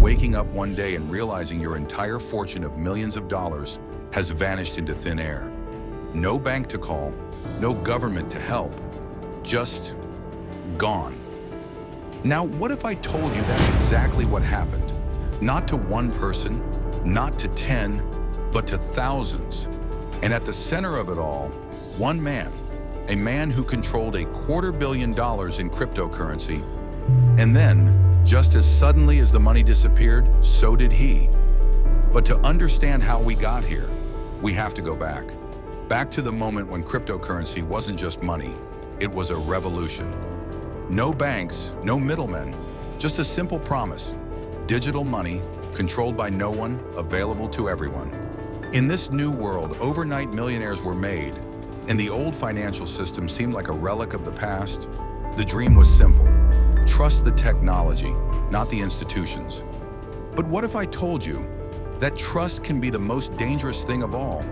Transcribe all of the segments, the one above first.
waking up one day and realizing your entire fortune of millions of dollars has vanished into thin air. No bank to call, no government to help, just gone. Now, what if I told you that's exactly what happened? Not to one person, not to 10, but to thousands. And at the center of it all, one man, a man who controlled $250 million in cryptocurrency. And then, just as suddenly as the money disappeared, so did he. But to understand how we got here, we have to go back. Back to the moment when cryptocurrency wasn't just money, it was a revolution. No banks, no middlemen, just a simple promise. Digital money, controlled by no one, available to everyone. In this new world, overnight millionaires were made, and the old financial system seemed like a relic of the past. The dream was simple. Trust the technology, not the institutions. But what if I told you that trust can be the most dangerous thing of all?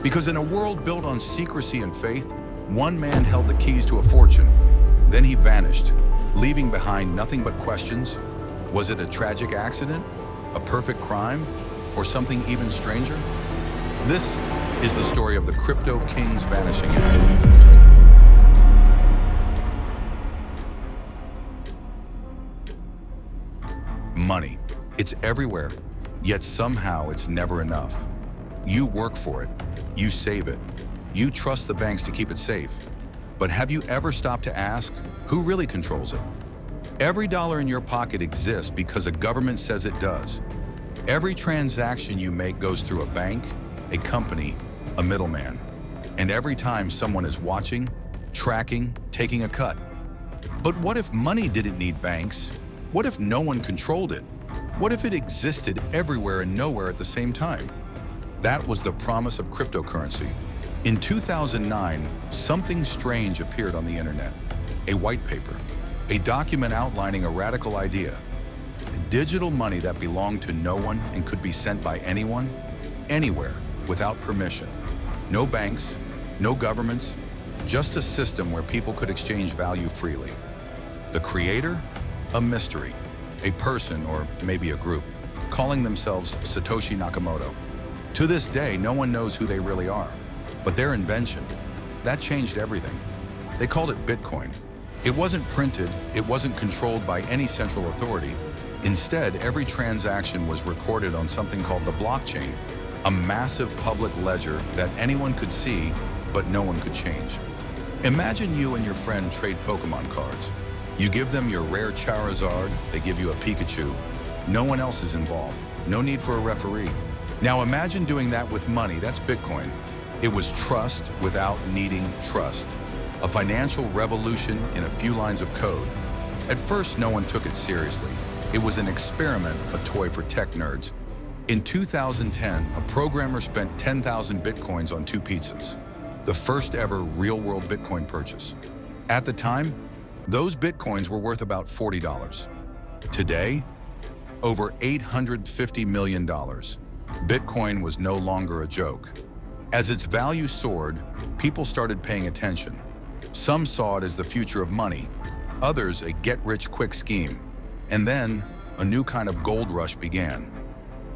Because in a world built on secrecy and faith, one man held the keys to a fortune. Then he vanished, leaving behind nothing but questions. Was it a tragic accident, a perfect crime, or something even stranger? This is the story of the Crypto King's vanishing act. Money. It's everywhere, yet somehow it's never enough. You work for it. You save it. You trust the banks to keep it safe. But have you ever stopped to ask, who really controls it? Every dollar in your pocket exists because a government says it does. Every transaction you make goes through a bank, a company, a middleman. And every time someone is watching, tracking, taking a cut. But what if money didn't need banks? What if no one controlled it? What if it existed everywhere and nowhere at the same time? That was the promise of cryptocurrency. In 2009, something strange appeared on the internet. A white paper, a document outlining a radical idea. Digital money that belonged to no one and could be sent by anyone, anywhere, without permission. No banks, no governments, just a system where people could exchange value freely. The creator? A mystery. A person, or maybe a group, calling themselves Satoshi Nakamoto. To this day, no one knows who they really are. But their invention, that changed everything. They called it Bitcoin. It wasn't printed, it wasn't controlled by any central authority. Instead, every transaction was recorded on something called the blockchain, a massive public ledger that anyone could see, but no one could change. Imagine you and your friend trade Pokemon cards. You give them your rare Charizard, they give you a Pikachu. No one else is involved. No need for a referee. Now imagine doing that with money. That's Bitcoin. It was trust without needing trust. A financial revolution in a few lines of code. At first, no one took it seriously. It was an experiment, a toy for tech nerds. In 2010, a programmer spent 10,000 Bitcoins on 2 pizzas. The first ever real-world Bitcoin purchase. At the time, those Bitcoins were worth about $40. Today, over $850 million. Bitcoin was no longer a joke. As its value soared, people started paying attention. Some saw it as the future of money, others a get-rich-quick scheme. And then, a new kind of gold rush began.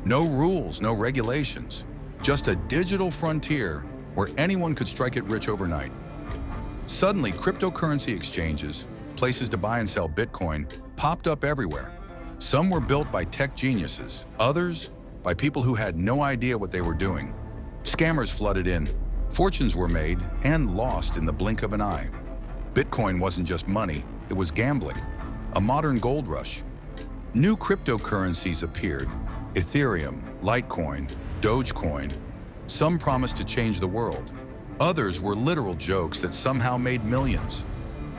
No rules, no regulations, just a digital frontier where anyone could strike it rich overnight. Suddenly, cryptocurrency exchanges, places to buy and sell Bitcoin, popped up everywhere. Some were built by tech geniuses, others by people who had no idea what they were doing. Scammers flooded in, fortunes were made and lost in the blink of an eye. Bitcoin wasn't just money, it was gambling, a modern gold rush. New cryptocurrencies appeared, Ethereum, Litecoin, Dogecoin. Some promised to change the world. Others were literal jokes that somehow made millions.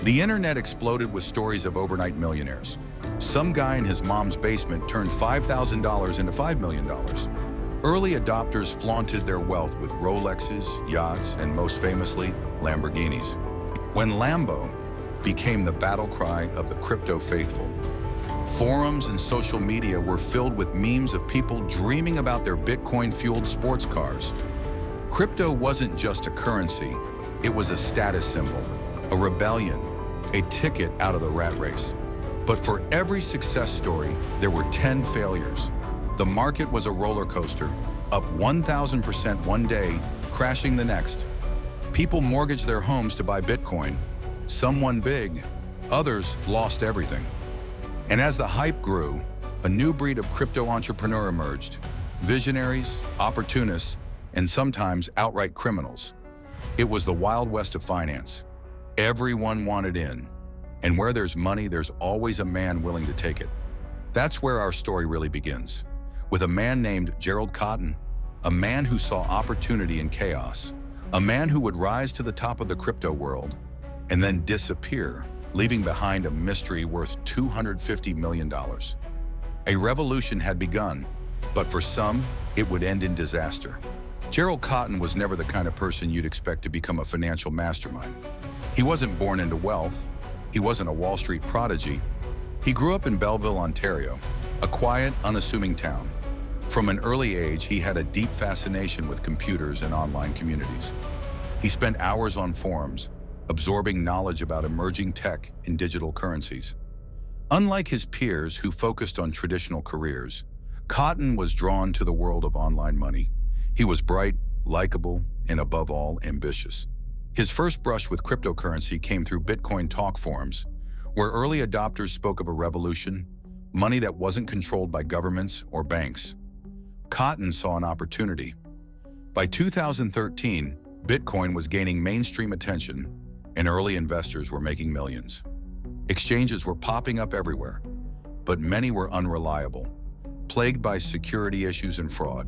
The internet exploded with stories of overnight millionaires. Some guy in his mom's basement turned $5,000 into $5 million. Early adopters flaunted their wealth with Rolexes, yachts, and most famously, Lamborghinis. When Lambo became the battle cry of the crypto faithful, forums and social media were filled with memes of people dreaming about their Bitcoin-fueled sports cars. Crypto wasn't just a currency, it was a status symbol, a rebellion, a ticket out of the rat race. But for every success story, there were 10 failures. The market was a roller coaster, up 1,000% one day, crashing the next. People mortgaged their homes to buy Bitcoin. Some won big, others lost everything. And as the hype grew, a new breed of crypto entrepreneur emerged. Visionaries, opportunists, and sometimes outright criminals. It was the Wild West of finance. Everyone wanted in. And where there's money, there's always a man willing to take it. That's where our story really begins, with a man named Gerald Cotten, a man who saw opportunity in chaos, a man who would rise to the top of the crypto world and then disappear, leaving behind a mystery worth $250 million. A revolution had begun, but for some, it would end in disaster. Gerald Cotten was never the kind of person you'd expect to become a financial mastermind. He wasn't born into wealth. He wasn't a Wall Street prodigy. He grew up in Belleville, Ontario, a quiet, unassuming town. From an early age, he had a deep fascination with computers and online communities. He spent hours on forums, absorbing knowledge about emerging tech and digital currencies. Unlike his peers who focused on traditional careers, Cotten was drawn to the world of online money. He was bright, likable, and above all, ambitious. His first brush with cryptocurrency came through Bitcoin talk forums, where early adopters spoke of a revolution, money that wasn't controlled by governments or banks. Cotten saw an opportunity. By 2013, Bitcoin was gaining mainstream attention, and early investors were making millions. Exchanges were popping up everywhere, but many were unreliable, plagued by security issues and fraud.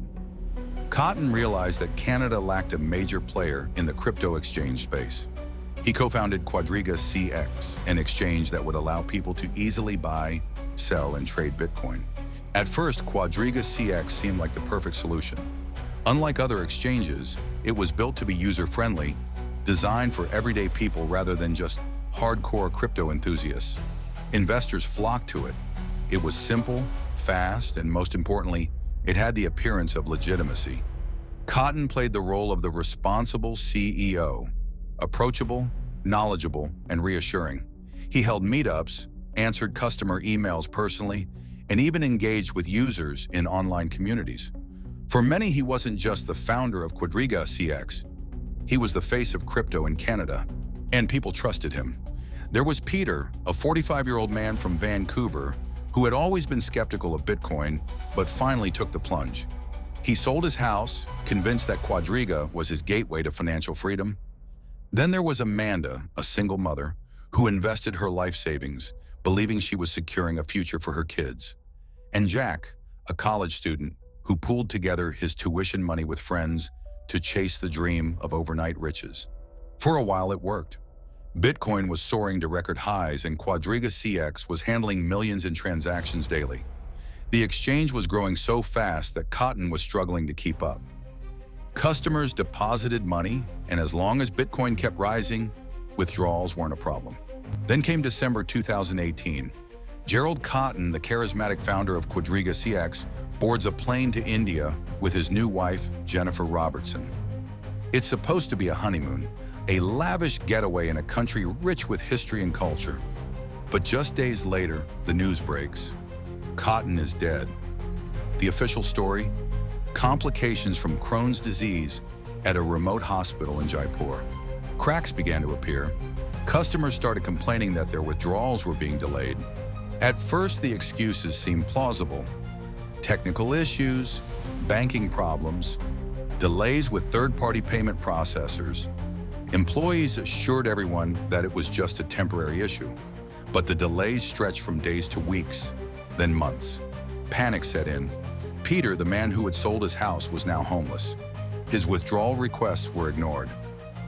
Cotten realized that Canada lacked a major player in the crypto exchange space. He co-founded Quadriga CX, an exchange that would allow people to easily buy, sell, and trade Bitcoin. At first, Quadriga CX seemed like the perfect solution. Unlike other exchanges, it was built to be user-friendly, designed for everyday people rather than just hardcore crypto enthusiasts. Investors flocked to it. It was simple, fast, and most importantly, it had the appearance of legitimacy. Cotten played the role of the responsible CEO, approachable, knowledgeable, and reassuring. He held meetups, answered customer emails personally, and even engaged with users in online communities. For many, he wasn't just the founder of Quadriga CX. He was the face of crypto in Canada, and people trusted him. There was Peter, a 45-year-old man from Vancouver, who had always been skeptical of Bitcoin, but finally took the plunge. He sold his house, convinced that Quadriga was his gateway to financial freedom. Then there was Amanda, a single mother, who invested her life savings, believing she was securing a future for her kids. And Jack, a college student, who pooled together his tuition money with friends to chase the dream of overnight riches. For a while, it worked. Bitcoin was soaring to record highs, and Quadriga CX was handling millions in transactions daily. The exchange was growing so fast that Cotten was struggling to keep up. Customers deposited money, and as long as Bitcoin kept rising, withdrawals weren't a problem. Then came December 2018. Gerald Cotten, the charismatic founder of Quadriga CX, boards a plane to India with his new wife, Jennifer Robertson. It's supposed to be a honeymoon, a lavish getaway in a country rich with history and culture. But just days later, the news breaks. Cotten is dead. The official story? Complications from Crohn's disease at a remote hospital in Jaipur. Cracks began to appear. Customers started complaining that their withdrawals were being delayed. At first, the excuses seemed plausible. Technical issues, banking problems, delays with third-party payment processors. Employees assured everyone that it was just a temporary issue, but the delays stretched from days to weeks, then months. Panic set in. Peter, the man who had sold his house, was now homeless. His withdrawal requests were ignored.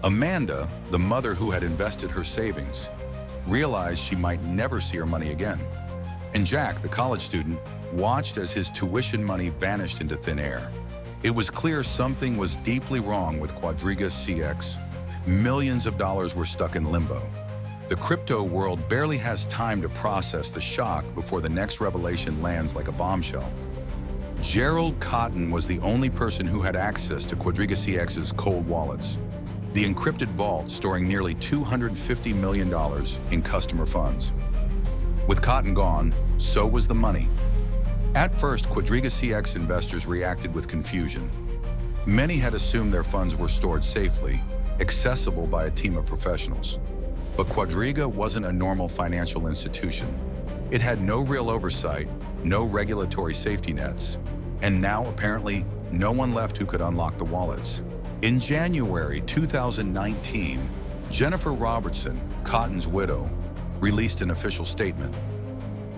Amanda, the mother who had invested her savings, realized she might never see her money again. And Jack, the college student, watched as his tuition money vanished into thin air. It was clear something was deeply wrong with Quadriga CX. Millions of dollars were stuck in limbo. The crypto world barely has time to process the shock before the next revelation lands like a bombshell. Gerald Cotten was the only person who had access to Quadriga CX's cold wallets, the encrypted vault storing nearly $250 million in customer funds. With Cotton gone, so was the money. At first, Quadriga CX investors reacted with confusion. Many had assumed their funds were stored safely, accessible by a team of professionals. But Quadriga wasn't a normal financial institution. It had no real oversight, no regulatory safety nets, and now apparently no one left who could unlock the wallets. In January 2019, Jennifer Robertson, Cotton's widow, released an official statement.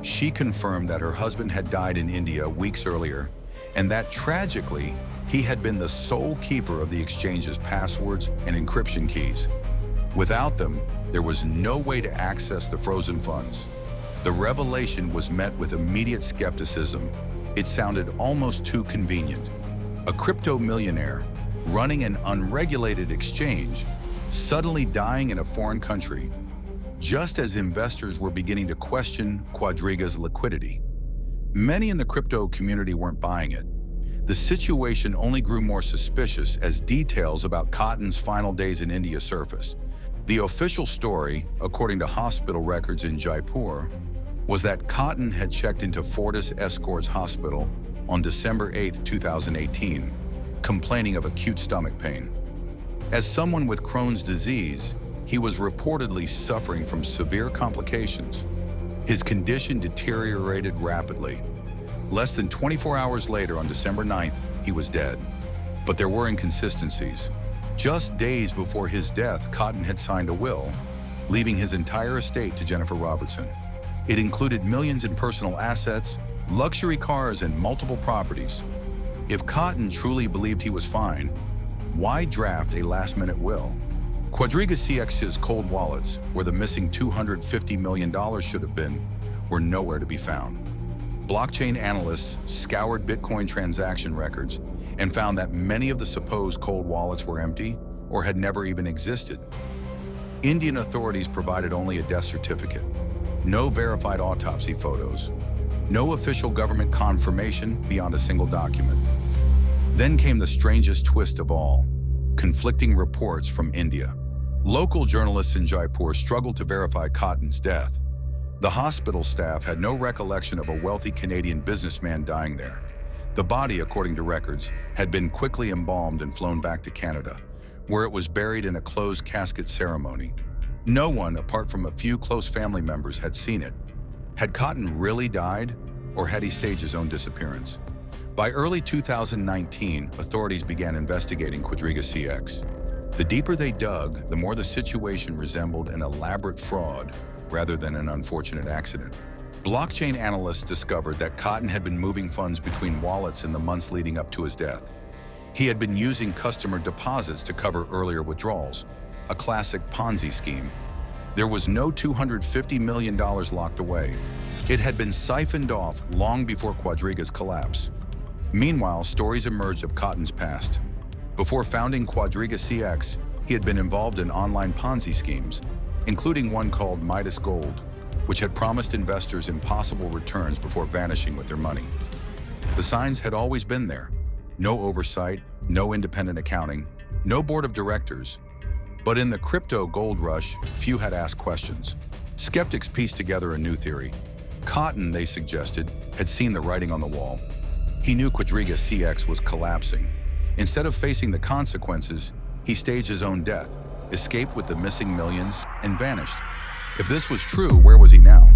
She confirmed that her husband had died in India weeks earlier, and that tragically, he had been the sole keeper of the exchange's passwords and encryption keys. Without them, there was no way to access the frozen funds. The revelation was met with immediate skepticism. It sounded almost too convenient. A crypto millionaire running an unregulated exchange, suddenly dying in a foreign country, just as investors were beginning to question Quadriga's liquidity. Many in the crypto community weren't buying it. The situation only grew more suspicious as details about Cotton's final days in India surfaced. The official story, according to hospital records in Jaipur, was that Cotton had checked into Fortis Escorts Hospital on December 8, 2018, complaining of acute stomach pain. As someone with Crohn's disease, he was reportedly suffering from severe complications. His condition deteriorated rapidly. Less than 24 hours later, on December 9th, he was dead. But there were inconsistencies. Just days before his death, Cotton had signed a will, leaving his entire estate to Jennifer Robertson. It included millions in personal assets, luxury cars, and multiple properties. If Cotton truly believed he was fine, why draft a last-minute will? Quadriga CX's cold wallets, where the missing $250 million should have been, were nowhere to be found. Blockchain analysts scoured Bitcoin transaction records and found that many of the supposed cold wallets were empty or had never even existed. Indian authorities provided only a death certificate, no verified autopsy photos, no official government confirmation beyond a single document. Then came the strangest twist of all, conflicting reports from India. Local journalists in Jaipur struggled to verify Cotton's death. The hospital staff had no recollection of a wealthy Canadian businessman dying there. The body, according to records, had been quickly embalmed and flown back to Canada, where it was buried in a closed casket ceremony. No one, apart from a few close family members, had seen it. Had Cotton really died, or had he staged his own disappearance? By early 2019, authorities began investigating Quadriga CX. The deeper they dug, the more the situation resembled an elaborate fraud rather than an unfortunate accident. Blockchain analysts discovered that Cotton had been moving funds between wallets in the months leading up to his death. He had been using customer deposits to cover earlier withdrawals, a classic Ponzi scheme. There was no $250 million locked away. It had been siphoned off long before Quadriga's collapse. Meanwhile, stories emerged of Cotton's past. Before founding Quadriga CX, he had been involved in online Ponzi schemes, including one called Midas Gold, which had promised investors impossible returns before vanishing with their money. The signs had always been there. No oversight, no independent accounting, no board of directors. But in the crypto gold rush, few had asked questions. Skeptics pieced together a new theory. Cotton, they suggested, had seen the writing on the wall. He knew Quadriga CX was collapsing. Instead of facing the consequences, he staged his own death, escaped with the missing millions, and vanished. If this was true, where was he now?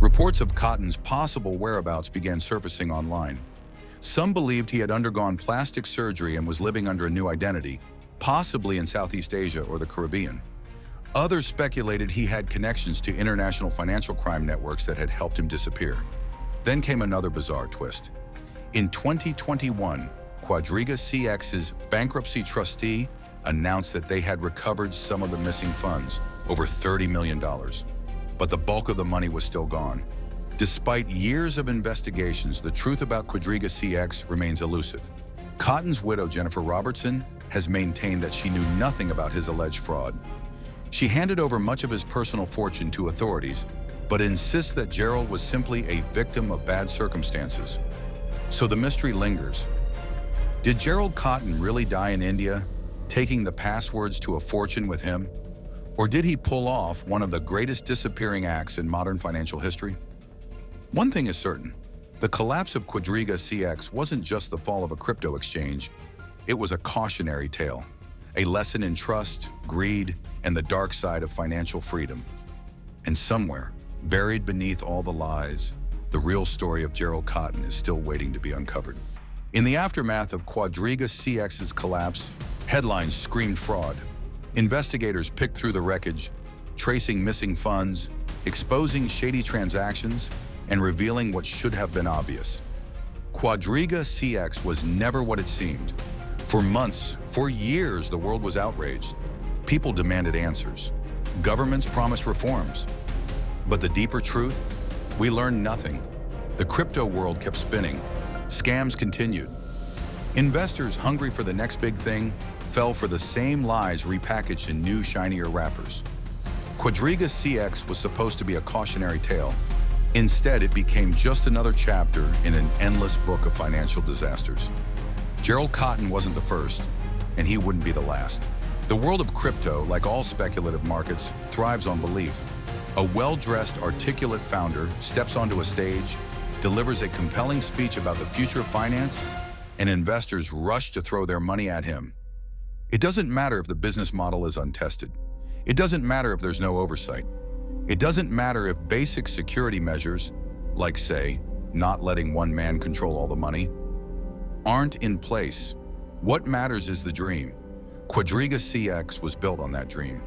Reports of Cotton's possible whereabouts began surfacing online. Some believed he had undergone plastic surgery and was living under a new identity, possibly in Southeast Asia or the Caribbean. Others speculated he had connections to international financial crime networks that had helped him disappear. Then came another bizarre twist. In 2021, Quadriga CX's bankruptcy trustee announced that they had recovered some of the missing funds, over $30 million. But the bulk of the money was still gone. Despite years of investigations, the truth about Quadriga CX remains elusive. Cotton's widow, Jennifer Robertson, has maintained that she knew nothing about his alleged fraud. She handed over much of his personal fortune to authorities, but insists that Gerald was simply a victim of bad circumstances. So the mystery lingers. Did Gerald Cotton really die in India, taking the passwords to a fortune with him? Or did he pull off one of the greatest disappearing acts in modern financial history? One thing is certain. The collapse of Quadriga CX wasn't just the fall of a crypto exchange. It was a cautionary tale, a lesson in trust, greed, and the dark side of financial freedom. And somewhere, buried beneath all the lies, the real story of Gerald Cotton is still waiting to be uncovered. In the aftermath of Quadriga CX's collapse, headlines screamed fraud. Investigators picked through the wreckage, tracing missing funds, exposing shady transactions, and revealing what should have been obvious. Quadriga CX was never what it seemed. For months, for years, the world was outraged. People demanded answers. Governments promised reforms. But the deeper truth? We learned nothing. The crypto world kept spinning. Scams continued. Investors hungry for the next big thing fell for the same lies repackaged in new, shinier wrappers. Quadriga CX was supposed to be a cautionary tale. Instead, it became just another chapter in an endless book of financial disasters. Gerald Cotton wasn't the first, and he wouldn't be the last. The world of crypto, like all speculative markets, thrives on belief. A well-dressed, articulate founder steps onto a stage, delivers a compelling speech about the future of finance, and investors rush to throw their money at him. It doesn't matter if the business model is untested. It doesn't matter if there's no oversight. It doesn't matter if basic security measures, like say, not letting one man control all the money, aren't in place. What matters is the dream. Quadriga CX was built on that dream.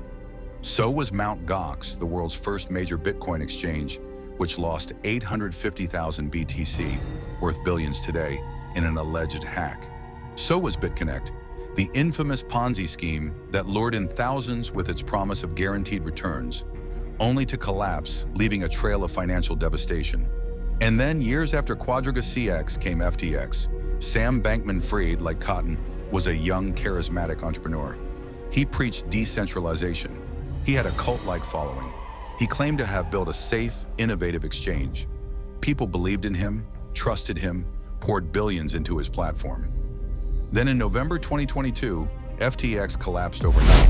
So was Mt. Gox, the world's first major Bitcoin exchange, which lost 850,000 BTC, worth billions today, in an alleged hack. So was BitConnect, the infamous Ponzi scheme that lured in thousands with its promise of guaranteed returns, only to collapse, leaving a trail of financial devastation. And then, years after Quadriga CX came FTX. Sam Bankman-Fried, like Cotton, was a young, charismatic entrepreneur. He preached decentralization. He had a cult-like following. He claimed to have built a safe, innovative exchange. People believed in him, trusted him, poured billions into his platform. Then in November 2022, FTX collapsed overnight.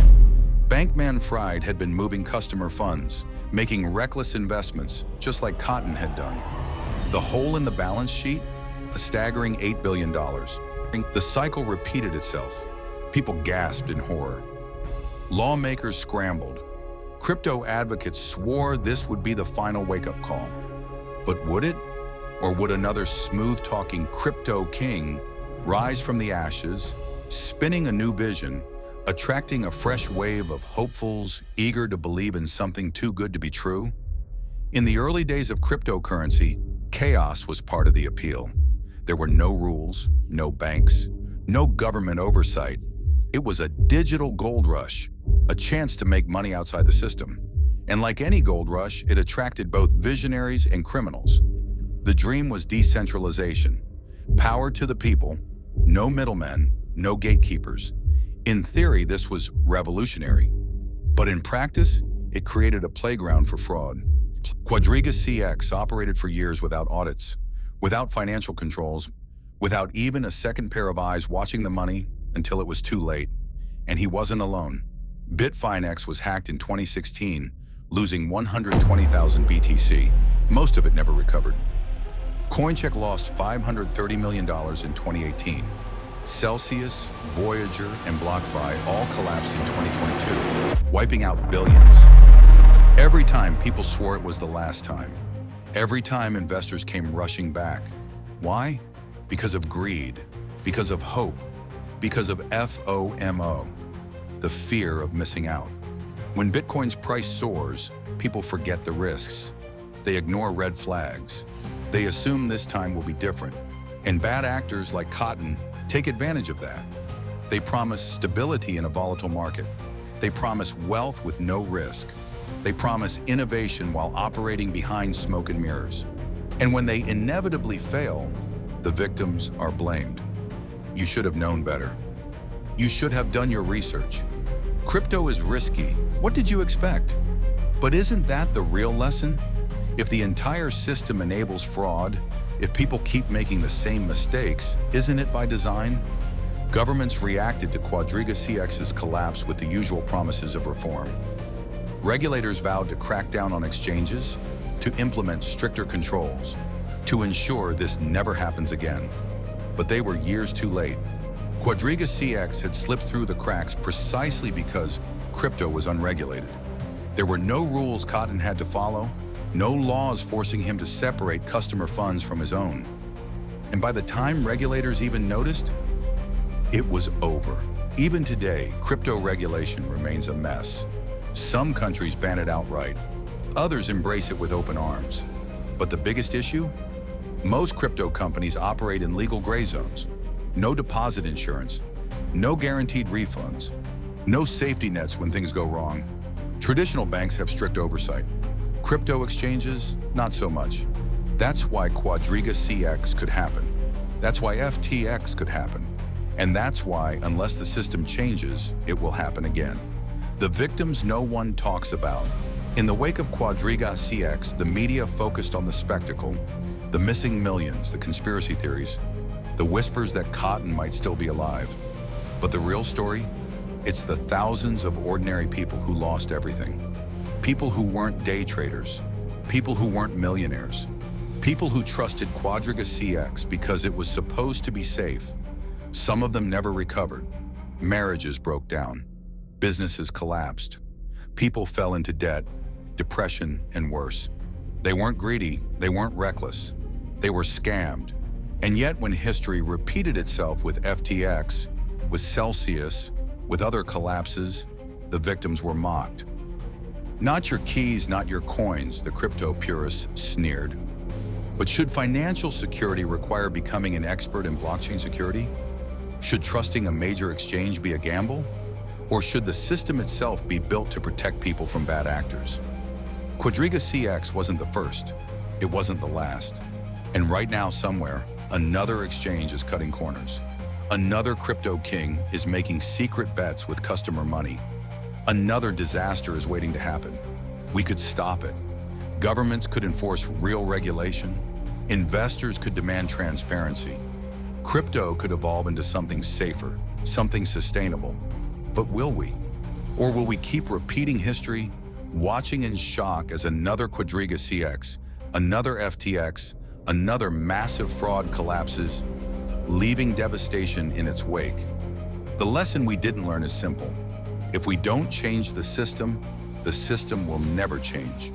Bankman-Fried had been moving customer funds, making reckless investments, just like Cotton had done. The hole in the balance sheet? A staggering $8 billion. The cycle repeated itself. People gasped in horror. Lawmakers scrambled. Crypto advocates swore this would be the final wake-up call. But would it? Or would another smooth-talking crypto king rise from the ashes, spinning a new vision, attracting a fresh wave of hopefuls eager to believe in something too good to be true? In the early days of cryptocurrency, chaos was part of the appeal. There were no rules, no banks, no government oversight. It was a digital gold rush, a chance to make money outside the system. And like any gold rush, it attracted both visionaries and criminals. The dream was decentralization, power to the people, no middlemen, no gatekeepers. In theory, this was revolutionary, but in practice, it created a playground for fraud. Quadriga CX operated for years without audits, without financial controls, without even a second pair of eyes watching the money until it was too late. And he wasn't alone. Bitfinex was hacked in 2016, losing 120,000 BTC. Most of it never recovered. Coincheck lost $530 million in 2018. Celsius, Voyager, and BlockFi all collapsed in 2022, wiping out billions. Every time, people swore it was the last time. Every time, investors came rushing back. Why? Because of greed, because of hope, because of FOMO, the fear of missing out. When Bitcoin's price soars, people forget the risks. They ignore red flags. They assume this time will be different. And bad actors like Cotton take advantage of that. They promise stability in a volatile market. They promise wealth with no risk. They promise innovation while operating behind smoke and mirrors. And when they inevitably fail, the victims are blamed. You should have known better. You should have done your research. Crypto is risky. What did you expect? But isn't that the real lesson? If the entire system enables fraud, if people keep making the same mistakes, isn't it by design? Governments reacted to Quadriga CX's collapse with the usual promises of reform. Regulators vowed to crack down on exchanges, to implement stricter controls, to ensure this never happens again. But they were years too late. Quadriga CX had slipped through the cracks precisely because crypto was unregulated. There were no rules Cotton had to follow, no laws forcing him to separate customer funds from his own. And by the time regulators even noticed, it was over. Even today, crypto regulation remains a mess. Some countries ban it outright. Others embrace it with open arms. But the biggest issue? Most crypto companies operate in legal gray zones. No deposit insurance, no guaranteed refunds, no safety nets when things go wrong. Traditional banks have strict oversight. Crypto exchanges, not so much. That's why Quadriga CX could happen. That's why FTX could happen. And that's why, unless the system changes, it will happen again. The victims no one talks about. In the wake of Quadriga CX, the media focused on the spectacle, the missing millions, the conspiracy theories, the whispers that Cotton might still be alive. But the real story? It's the thousands of ordinary people who lost everything. People who weren't day traders. People who weren't millionaires. People who trusted Quadriga CX because it was supposed to be safe. Some of them never recovered. Marriages broke down. Businesses collapsed. People fell into debt, depression, and worse. They weren't greedy. They weren't reckless. They were scammed. And yet, when history repeated itself with FTX, with Celsius, with other collapses, the victims were mocked. Not your keys, not your coins, the crypto purists sneered. But should financial security require becoming an expert in blockchain security? Should trusting a major exchange be a gamble? Or should the system itself be built to protect people from bad actors? Quadriga CX wasn't the first. It wasn't the last. And right now, somewhere, another exchange is cutting corners. Another crypto king is making secret bets with customer money. Another disaster is waiting to happen. We could stop it. Governments could enforce real regulation. Investors could demand transparency. Crypto could evolve into something safer, something sustainable. But will we? Or will we keep repeating history, watching in shock as another Quadriga CX, another FTX, another massive fraud collapses, leaving devastation in its wake? The lesson we didn't learn is simple. If we don't change the system will never change.